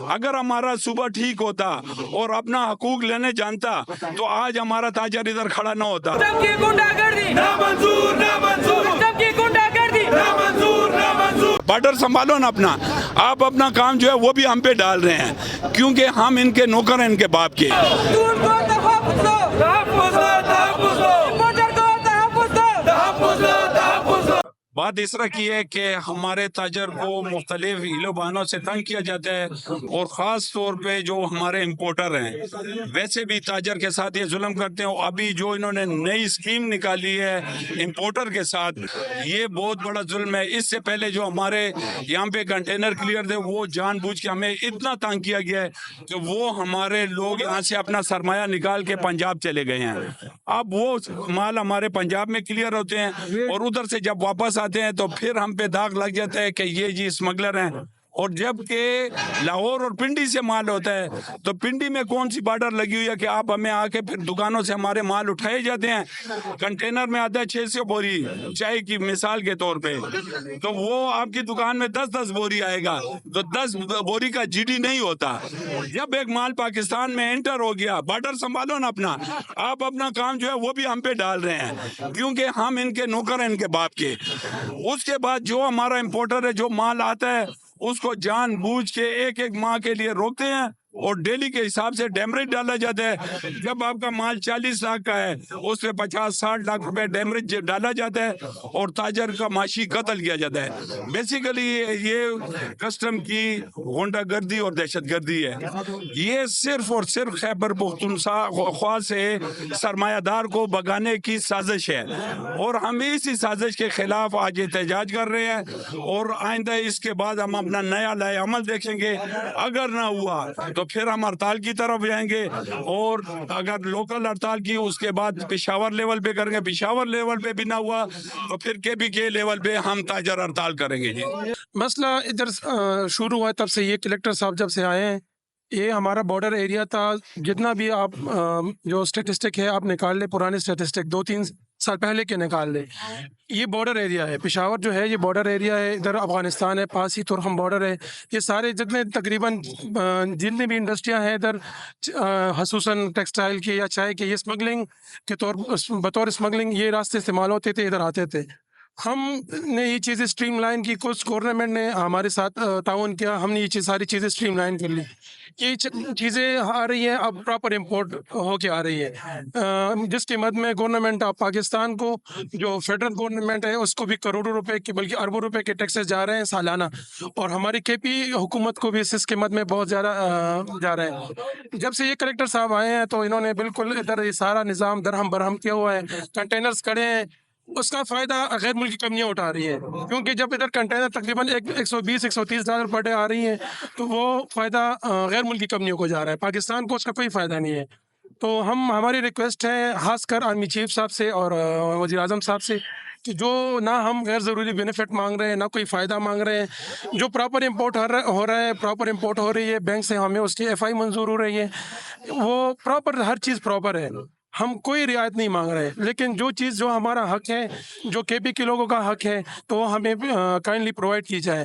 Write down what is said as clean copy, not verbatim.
اگر ہمارا صوبہ ٹھیک ہوتا اور اپنا حقوق لینے جانتا تو آج ہمارا تاجر ادھر کھڑا نہ ہوتا. بارڈر سنبھالو نا اپنا. آپ اپنا کام جو ہے وہ بھی ہم پہ ڈال رہے ہیں کیونکہ ہم ان کے نوکر ہیں ان کے باپ کے. بات اس طرح کی ہے کہ ہمارے تاجر کو مختلف ہیلو بہانوں سے تنگ کیا جاتا ہے اور خاص طور پہ جو ہمارے امپورٹر ہیں ویسے بھی تاجر کے ساتھ یہ ظلم کرتے ہیں. ابھی جو انہوں نے نئی اسکیم نکالی ہے امپورٹر کے ساتھ یہ بہت بڑا ظلم ہے. اس سے پہلے جو ہمارے یہاں پہ کنٹینر کلیئر تھے وہ جان بوجھ کے ہمیں اتنا تنگ کیا گیا ہے کہ وہ ہمارے لوگ یہاں سے اپنا سرمایہ نکال کے پنجاب چلے گئے ہیں. اب وہ مال ہمارے پنجاب میں کلیئر ہوتے ہیں اور ادھر سے جب واپس آتے ہیں تو پھر ہم پہ داغ لگ جاتا ہے کہ یہ جی اسمگلر ہیں. اور جب کہ لاہور اور پنڈی سے مال ہوتا ہے تو پنڈی میں کون سی بارڈر لگی ہوئی ہے کہ آپ ہمیں آ کے پھر دکانوں سے ہمارے مال اٹھائے جاتے ہیں. کنٹینر میں آتا ہے 600 بوری چائے کی مثال کے طور پہ تو وہ آپ کی دکان میں 10 بوری آئے گا تو 10 بوری کا جی ڈی نہیں ہوتا. جب ایک مال پاکستان میں انٹر ہو گیا بارڈر سنبھالو نا اپنا. آپ اپنا کام جو ہے وہ بھی ہم پہ ڈال رہے ہیں کیونکہ ہم ان کے نوکر ہیں ان کے باپ کے. اس کے بعد جو ہمارا امپورٹر ہے جو مال آتا ہے اس کو جان بوجھ کے ایک ماہ کے لیے روکتے ہیں اور ڈیلی کے حساب سے ڈیمریج ڈالا جاتا ہے. جب آپ کا مال 40 لاکھ کا ہے اس پہ 50-60 لاکھ روپے ڈیمریج ڈالا جاتا ہے اور تاجر کا معاشی قتل کیا جاتا ہے. بیسیکلی یہ کسٹم کی غنڈہ گردی اور دہشت گردی ہے. یہ صرف اور صرف خیبر پختونخوا سے سرمایہ دار کو بگانے کی سازش ہے اور ہم اسی سازش کے خلاف آج احتجاج کر رہے ہیں اور آئندہ اس کے بعد ہم اپنا نیا لائے عمل دیکھیں گے. اگر نہ ہوا تو پھر ہم ہڑتال کی طرف جائیں گے اور اگر لوکل ہڑتال کی اس کے بعد پشاور لیول پہ کریں گے. پشاور لیول پہ بھی نہ ہوا تو پھر کے لیول پہ ہم تاجر ہڑتال کریں گے. مسئلہ ادھر شروع ہوا تب سے یہ کلیکٹر صاحب جب سے آئے ہیں یہ ہمارا بارڈر ایریا تھا. جتنا بھی آپ جو اسٹیٹسٹک ہے آپ نکال لیں پرانے اسٹیٹسٹک 2-3 سال پہلے کے نکال لیں. یہ بارڈر ایریا ہے. پشاور جو ہے یہ بارڈر ایریا ہے. ادھر افغانستان ہے پاس ہی ترہم بارڈر ہے. یہ سارے جتنے تقریباً جتنی بھی انڈسٹریاں ہیں ادھر خصوصاً ٹیکسٹائل کی یا چائے کی یہ اسمگلنگ کے بطور اسمگلنگ یہ راستے استعمال ہوتے تھے ادھر آتے تھے. ہم نے یہ چیزیں اسٹریم لائن کی. کچھ گورنمنٹ نے ہمارے ساتھ تعاون کیا. ہم نے یہ ساری چیزیں اسٹریم لائن کر لی. یہ چیزیں آ رہی ہیں اب پراپر امپورٹ ہو کے آ رہی ہے جس کی مد میں گورنمنٹ آف پاکستان کو جو فیڈرل گورنمنٹ ہے اس کو بھی کروڑوں روپے کے بلکہ اربوں روپے کے ٹیکسز جا رہے ہیں سالانہ اور ہماری کے پی حکومت کو بھی اس کے مد میں بہت زیادہ جا رہے ہیں. جب سے یہ کلیکٹر صاحب آئے ہیں تو انہوں نے بالکل ادھر یہ سارا نظام درہم برہم کیا ہوا ہے. کنٹینرز کھڑے ہیں اس کا فائدہ غیر ملکی کمپنیاں اٹھا رہی ہیں کیونکہ جب ادھر کنٹینر تقریباً $120-130 پر ڈے آ رہی ہیں تو وہ فائدہ غیر ملکی کمپنیوں کو جا رہا ہے. پاکستان کو اس کا کوئی فائدہ نہیں ہے. تو ہماری ریکویسٹ ہے خاص کر آرمی چیف صاحب سے اور وزیر اعظم صاحب سے کہ جو نہ ہم غیر ضروری بینیفٹ مانگ رہے ہیں نہ کوئی فائدہ مانگ رہے ہیں. جو پراپر امپورٹ ہو رہا ہے پراپر امپورٹ ہو رہی ہے بینک سے ہمیں اس کی FI منظور ہو رہی ہے وہ پراپر ہر چیز پراپر ہے. ہم کوئی رعایت نہیں مانگ رہے لیکن جو چیز جو ہمارا حق ہے جو کے پی کے لوگوں کا حق ہے تو ہمیں کائنڈلی پرووائڈ کی جائے.